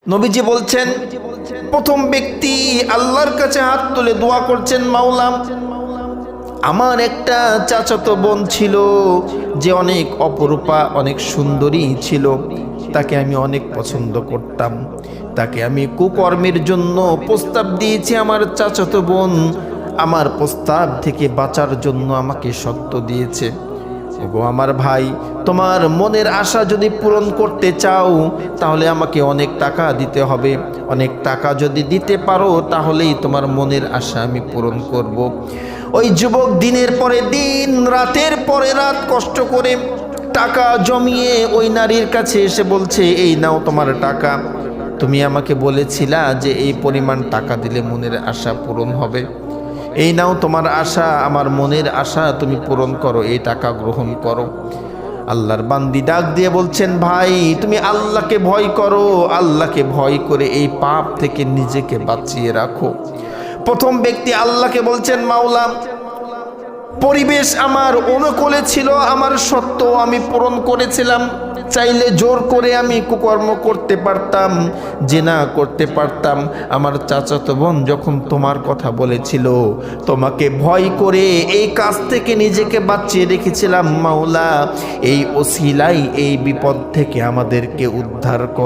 নবীজি বলছেন, প্রথম ব্যক্তি আল্লাহর কাছে হাত তুলে দোয়া করছেন, মাওলা আমার একটা চাচাতো বোন ছিল যে অনেক অপরূপা, অনেক সুন্দরী ছিল, তাকে আমি অনেক পছন্দ করতাম, তাকে আমি কুকর্মের জন্য প্রস্তাব দিয়েছি। আমার চাচাতো বোন আমার প্রস্তাব থেকে বাঁচার জন্য আমাকে সত্য দিয়েছে। ওগো আমার ভাই, তোমার মনের আশা যদি পূরণ করতে চাও তাহলে আমাকে অনেক টাকা দিতে হবে। অনেক টাকা যদি দিতে পারো তাহলেই তোমার মনের আশা আমি পূরণ করব। ওই যুবক দিনের পরে দিন, রাতের পরে রাত কষ্ট করে টাকা জমিয়ে ওই নারীর কাছে এসে বলছে, এই নাও তোমার টাকা, তুমি আমাকে বলেছিলা যে এই পরিমাণ টাকা দিলে মনের আশা পূরণ হবে, এই নাও তোমার আশা, আমার মনের আশা তুমি পূরণ করো, এই টাকা গ্রহণ করো। আল্লাহর বান্দি ডাক দিয়ে বলছেন, ভাই তুমি আল্লাহকে ভয় করো, আল্লাহকে ভয় করে এই পাপ থেকে নিজেকে বাঁচিয়ে রাখো। প্রথম ব্যক্তি আল্লাহকে বলছেন, মাওলা পরিবেশ আমার অনুকূলে ছিল, আমার সত্য আমি পূরণ করেছিলাম, চাইলে জোর করে আমি কুকর্ম করতে পারতাম, জিনা করতে পারতাম। আমার চাচাতো বোন যখন তোমার কথা বলেছিল, তোমাকে ভয় করে এই কাজ থেকে নিজেকে বাঁচিয়ে রেখেছিলাম। মাওলা এই ওসিলাই এই বিপদ থেকে আমাদেরকে উদ্ধার কর।